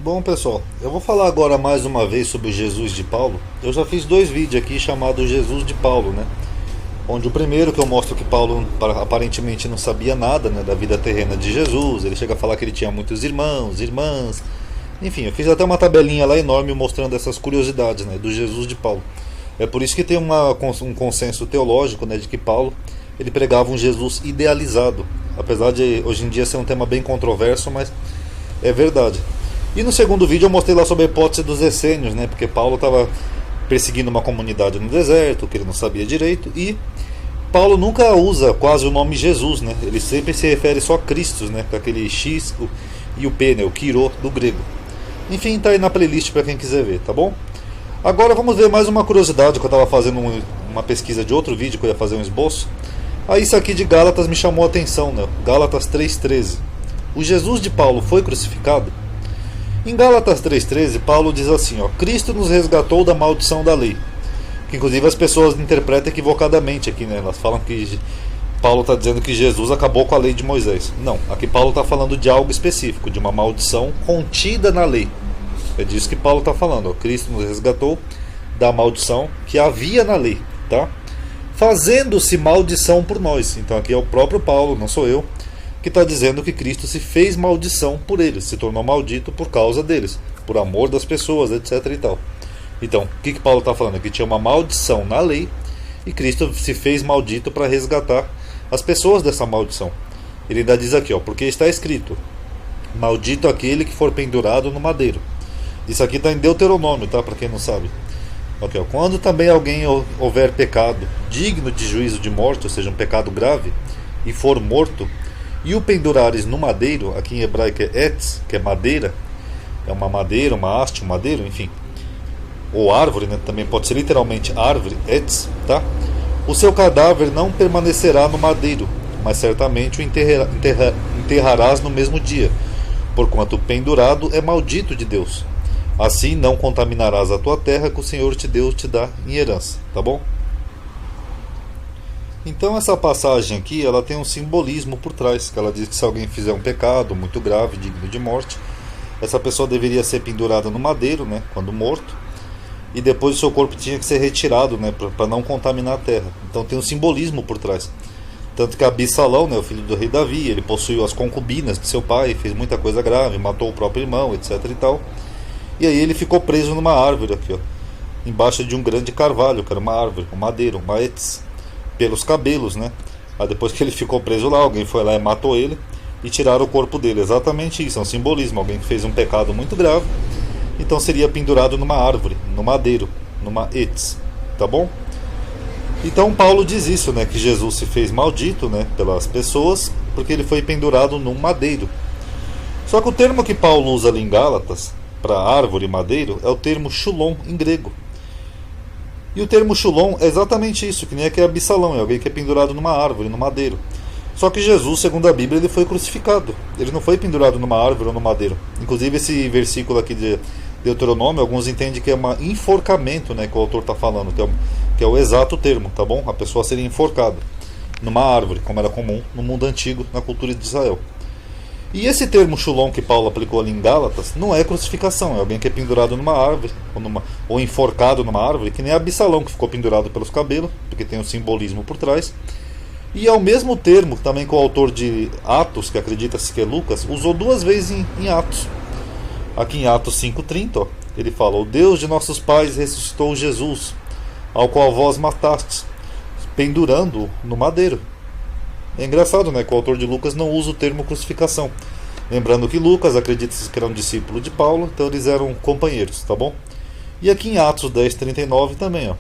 Bom, pessoal, eu vou falar agora mais uma vez sobre o Jesus de Paulo. Eu já fiz dois vídeos aqui chamados Jesus de Paulo, né? Onde o primeiro que eu mostro que Paulo aparentemente não sabia nada, né, da vida terrena de Jesus. Ele chega a falar que ele tinha muitos irmãos, irmãs. Enfim, eu fiz até uma tabelinha lá enorme mostrando essas curiosidades, né, do Jesus de Paulo. É por isso que tem um consenso teológico, né, de que Paulo ele pregava um Jesus idealizado. Apesar de hoje em dia ser um tema bem controverso, mas é verdade. E no segundo vídeo eu mostrei lá sobre a hipótese dos essênios, né? Porque Paulo estava perseguindo uma comunidade no deserto, que ele não sabia direito, e Paulo nunca usa quase o nome Jesus, né? Ele sempre se refere só a Cristo, né? Com aquele X e o P, né? O Kyrios do grego. Enfim, tá aí na playlist para quem quiser ver, tá bom? Agora vamos ver mais uma curiosidade que eu estava fazendo uma pesquisa de outro vídeo que eu ia fazer um esboço. Aí isso aqui de Gálatas me chamou a atenção, né? Gálatas 3,13. O Jesus de Paulo foi crucificado? Em Gálatas 3,13, Paulo diz assim, ó, Cristo nos resgatou da maldição da lei. Que inclusive as pessoas interpretam equivocadamente aqui, né? Elas falam que Paulo está dizendo que Jesus acabou com a lei de Moisés. Não, aqui Paulo está falando de algo específico, de uma maldição contida na lei. É disso que Paulo está falando, ó, Cristo nos resgatou da maldição que havia na lei, tá? Fazendo-se maldição por nós. Então aqui é o próprio Paulo, não sou eu, que está dizendo que Cristo se fez maldição por eles, se tornou maldito por causa deles, por amor das pessoas, etc. e tal. Então, o que Paulo está falando? Que tinha uma maldição na lei e Cristo se fez maldito para resgatar as pessoas dessa maldição. Ele ainda diz aqui, ó, porque está escrito, maldito aquele que for pendurado no madeiro. Isso aqui está em Deuteronômio, tá? Para quem não sabe. Okay, ó. Quando também alguém houver pecado digno de juízo de morte, ou seja, um pecado grave, e for morto, e o pendurares no madeiro, aqui em hebraico é etz, que é madeira, é uma madeira, uma haste, um madeiro, enfim, ou árvore, né? Também pode ser literalmente árvore, etz, tá? O seu cadáver não permanecerá no madeiro, mas certamente o enterrarás no mesmo dia, porquanto pendurado é maldito de Deus. Assim não contaminarás a tua terra que o Senhor te Deus te dá em herança, tá bom? Então essa passagem aqui, ela tem um simbolismo por trás, que ela diz que se alguém fizer um pecado muito grave, digno de morte, essa pessoa deveria ser pendurada no madeiro, né, quando morto, e depois o seu corpo tinha que ser retirado, né, para não contaminar a terra. Então tem um simbolismo por trás. Tanto que Absalão, né, o filho do rei Davi, ele possuiu as concubinas de seu pai, fez muita coisa grave, matou o próprio irmão, etc. e tal. E aí ele ficou preso numa árvore aqui, ó, embaixo de um grande carvalho, que era uma árvore, um madeiro, uma etz, pelos cabelos, né? Aí depois que ele ficou preso lá, alguém foi lá e matou ele e tiraram o corpo dele. Exatamente isso, é um simbolismo. Alguém que fez um pecado muito grave, então seria pendurado numa árvore, no madeiro, numa etz, tá bom? Então Paulo diz isso, né? Que Jesus se fez maldito, né, pelas pessoas, porque ele foi pendurado num madeiro. Só que o termo que Paulo usa ali em Gálatas para árvore e madeiro é o termo shulon em grego. E o termo shulon é exatamente isso, que nem aqui é Absalão, é alguém que é pendurado numa árvore, no madeiro. Só que Jesus, segundo a Bíblia, ele foi crucificado. Ele não foi pendurado numa árvore ou no madeiro. Inclusive esse versículo aqui de Deuteronômio, alguns entendem que é um enforcamento, né, que o autor está falando, que é o exato termo, tá bom? A pessoa seria enforcada numa árvore, como era comum no mundo antigo, na cultura de Israel. E esse termo shulon que Paulo aplicou ali em Gálatas não é crucificação, é alguém que é pendurado numa árvore ou enforcado numa árvore, que nem Absalão, que ficou pendurado pelos cabelos, porque tem um simbolismo por trás. E é o mesmo termo também que o autor de Atos, que acredita-se que é Lucas, usou duas vezes em Atos. Aqui em Atos 5,30, ó, ele fala, o Deus de nossos pais ressuscitou Jesus, ao qual vós matastes, pendurando-o no madeiro. É engraçado, né, que o autor de Lucas não usa o termo crucificação. Lembrando que Lucas acredita-se que era um discípulo de Paulo, então eles eram companheiros, tá bom? E aqui em Atos 10,39 também, ó.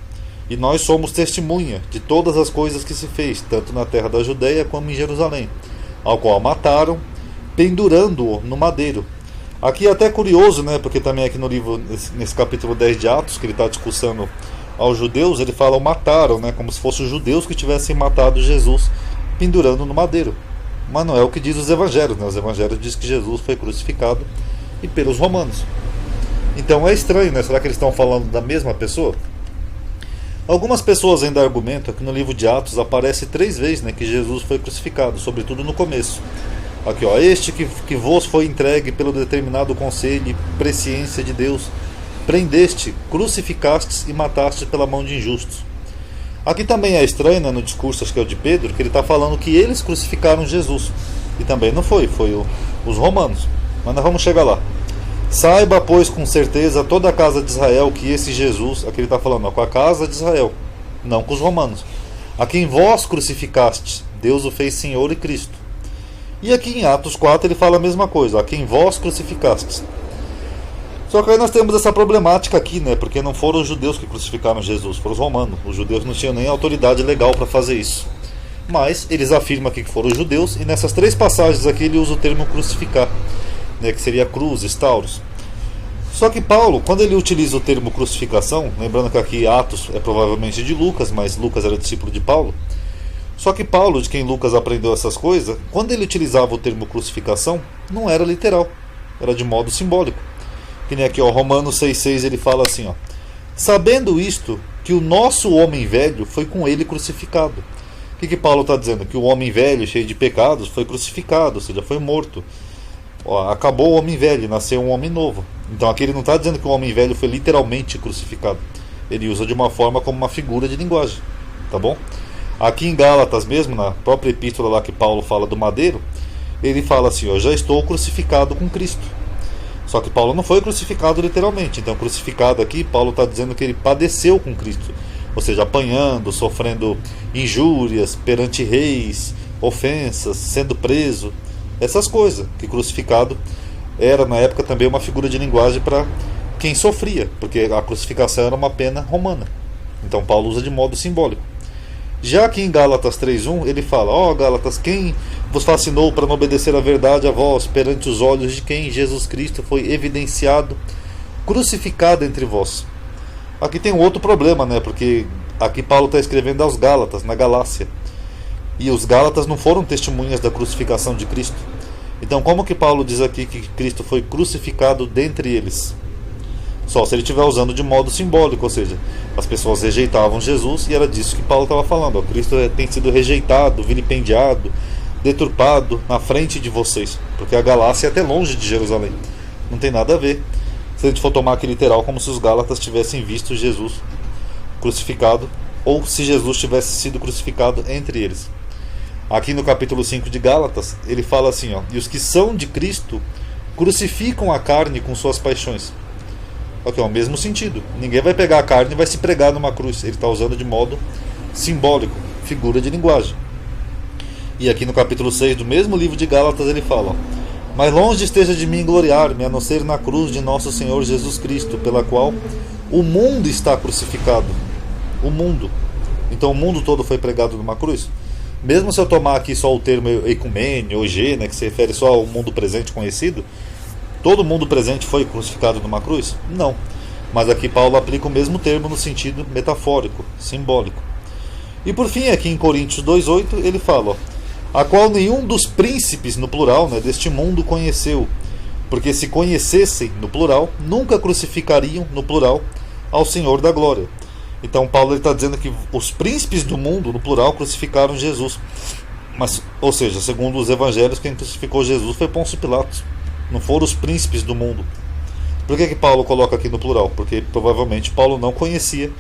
E nós somos testemunha de todas as coisas que se fez, tanto na terra da Judeia como em Jerusalém, ao qual mataram, pendurando-o no madeiro. Aqui é até curioso, né, porque também aqui no livro, nesse capítulo 10 de Atos, que ele está discussando aos judeus, ele fala o mataram, né, como se fossem os judeus que tivessem matado Jesus, pendurando no madeiro. Mas não é o que diz os evangelhos, né? Os evangelhos dizem que Jesus foi crucificado e pelos romanos. Então é estranho, né? Será que eles estão falando da mesma pessoa? Algumas pessoas ainda argumentam que no livro de Atos aparece 3 vezes, né, que Jesus foi crucificado, sobretudo no começo. Aqui, ó, este que vos foi entregue pelo determinado conselho e presciência de Deus, prendeste, crucificastes e mataste pela mão de injustos. Aqui também é estranho, né, no discurso, acho que é o de Pedro, que ele está falando que eles crucificaram Jesus. E também não foi os romanos. Mas nós vamos chegar lá. Saiba, pois, com certeza toda a casa de Israel que esse Jesus, aqui ele está falando, ó, com a casa de Israel, não com os romanos, a quem vós crucificastes, Deus o fez Senhor e Cristo. E aqui em Atos 4 ele fala a mesma coisa, a quem vós crucificastes. Só que aí nós temos essa problemática aqui, né? Porque não foram os judeus que crucificaram Jesus, foram os romanos. Os judeus não tinham nem autoridade legal para fazer isso. Mas eles afirmam aqui que foram os judeus, e nessas 3 passagens aqui ele usa o termo crucificar, né? Que seria cruz, stauros. Só que Paulo, quando ele utiliza o termo crucificação, lembrando que aqui Atos é provavelmente de Lucas, mas Lucas era discípulo de Paulo. Só que Paulo, de quem Lucas aprendeu essas coisas, quando ele utilizava o termo crucificação, não era literal, era de modo simbólico. Que nem aqui, ó, Romanos 6,6 ele fala assim, ó, sabendo isto, que o nosso homem velho foi com ele crucificado. O que Paulo está dizendo? Que o homem velho, cheio de pecados, foi crucificado, ou seja, foi morto. Ó, acabou o homem velho, nasceu um homem novo. Então aqui ele não está dizendo que o homem velho foi literalmente crucificado. Ele usa de uma forma como uma figura de linguagem, tá bom? Aqui em Gálatas mesmo, na própria epístola lá que Paulo fala do madeiro, ele fala assim, ó, já estou crucificado com Cristo. Só que Paulo não foi crucificado literalmente. Então crucificado aqui, Paulo está dizendo que ele padeceu com Cristo. Ou seja, apanhando, sofrendo injúrias perante reis, ofensas, sendo preso. Essas coisas, que crucificado era na época também uma figura de linguagem para quem sofria. Porque a crucificação era uma pena romana. Então Paulo usa de modo simbólico. Já que em Gálatas 3.1 ele fala, ó Gálatas, quem vos fascinou para não obedecer a verdade a vós, perante os olhos de quem Jesus Cristo foi evidenciado, crucificado entre vós. Aqui tem um outro problema, né? Porque aqui Paulo está escrevendo aos Gálatas, na Galácia. E os Gálatas não foram testemunhas da crucificação de Cristo. Então como que Paulo diz aqui que Cristo foi crucificado dentre eles? Só se ele estiver usando de modo simbólico, ou seja, as pessoas rejeitavam Jesus e era disso que Paulo estava falando. Ó, Cristo tem sido rejeitado, vilipendiado, deturpado na frente de vocês, porque a Galácia é até longe de Jerusalém. Não tem nada a ver, se a gente for tomar aqui literal, como se os Gálatas tivessem visto Jesus crucificado, ou se Jesus tivesse sido crucificado entre eles. Aqui no capítulo 5 de Gálatas, ele fala assim, ó, e os que são de Cristo crucificam a carne com suas paixões. Ok, é o mesmo sentido. Ninguém vai pegar a carne e vai se pregar numa cruz. Ele está usando de modo simbólico, figura de linguagem. E aqui no capítulo 6 do mesmo livro de Gálatas ele fala, mas longe esteja de mim gloriar-me, a não ser na cruz de nosso Senhor Jesus Cristo, pela qual o mundo está crucificado. O mundo. Então o mundo todo foi pregado numa cruz. Mesmo se eu tomar aqui só o termo ecumênio, ou né, que se refere só ao mundo presente conhecido, todo mundo presente foi crucificado numa cruz? Não. Mas aqui Paulo aplica o mesmo termo no sentido metafórico, simbólico. E por fim, aqui em Coríntios 2,8, ele fala, ó, a qual nenhum dos príncipes, no plural, né, deste mundo conheceu, porque se conhecessem, no plural, nunca crucificariam, no plural, ao Senhor da glória. Então Paulo está dizendo que os príncipes do mundo, no plural, crucificaram Jesus. Mas, ou seja, segundo os evangelhos, quem crucificou Jesus foi Pôncio Pilatos. Não foram os príncipes do mundo. Por que Paulo coloca aqui no plural? Porque provavelmente Paulo não conhecia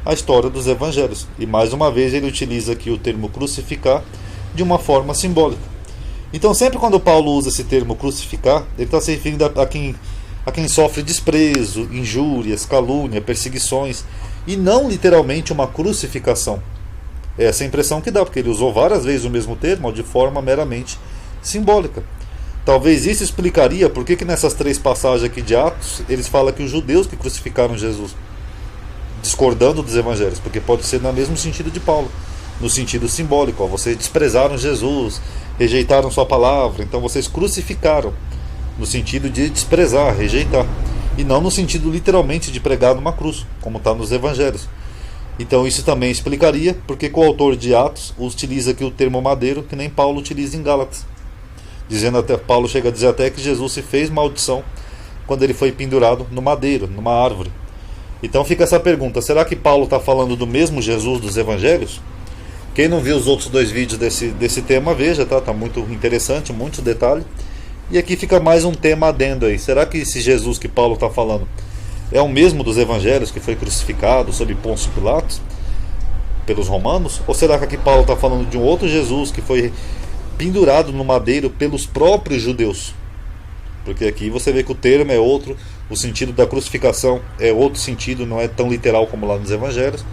a história dos evangelhos. E mais uma vez ele utiliza aqui o termo crucificar de uma forma simbólica. Então sempre quando Paulo usa esse termo crucificar, ele está se referindo a quem sofre desprezo, injúrias, calúnia, perseguições, e não literalmente uma crucificação. É essa a impressão que dá, porque ele usou várias vezes o mesmo termo de forma meramente simbólica. Talvez isso explicaria por que nessas 3 passagens aqui de Atos, eles falam que os judeus que crucificaram Jesus, discordando dos evangelhos, porque pode ser no mesmo sentido de Paulo, no sentido simbólico, ó, vocês desprezaram Jesus, rejeitaram sua palavra, então vocês crucificaram, no sentido de desprezar, rejeitar, e não no sentido literalmente de pregar numa cruz, como está nos evangelhos. Então isso também explicaria porque o autor de Atos utiliza aqui o termo madeiro, que nem Paulo utiliza em Gálatas. Dizendo até, Paulo chega a dizer até que Jesus se fez maldição quando ele foi pendurado no madeiro, numa árvore. Então fica essa pergunta, será que Paulo está falando do mesmo Jesus dos evangelhos? Quem não viu os outros dois vídeos desse tema, veja, tá? Tá muito interessante, muito detalhe. E aqui fica mais um tema adendo aí. Será que esse Jesus que Paulo está falando é o mesmo dos evangelhos, que foi crucificado sob Pôncio Pilatos pelos romanos? Ou será que aqui Paulo está falando de um outro Jesus que foi pendurado no madeiro pelos próprios judeus? Porque aqui você vê que o termo é outro, o sentido da crucificação é outro sentido, não é tão literal como lá nos evangelhos.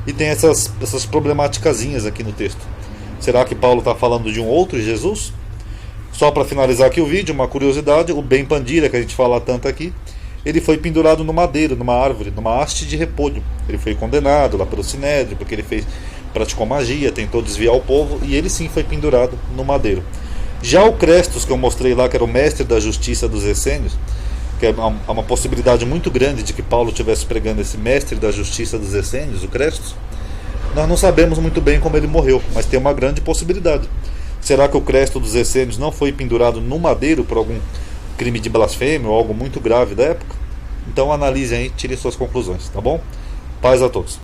E tem essas problematicazinhas aqui no texto. Será que Paulo está falando de um outro Jesus? Só para finalizar aqui o vídeo, uma curiosidade: o Ben Pandira, que a gente fala tanto aqui, ele foi pendurado no madeiro, numa árvore, numa haste de repolho. Ele foi condenado lá pelo Sinédrio, porque ele praticou magia, tentou desviar o povo, e ele sim foi pendurado no madeiro. Já o Crestos, que eu mostrei lá, que era o mestre da justiça dos essênios, que é uma possibilidade muito grande de que Paulo estivesse pregando esse mestre da justiça dos essênios, o Crestos. Nós não sabemos muito bem como ele morreu, mas tem uma grande possibilidade. Será que o Cresto dos essênios não foi pendurado no madeiro por algum crime de blasfêmia ou algo muito grave da época? Então analise aí e tire suas conclusões, tá bom? Paz a todos.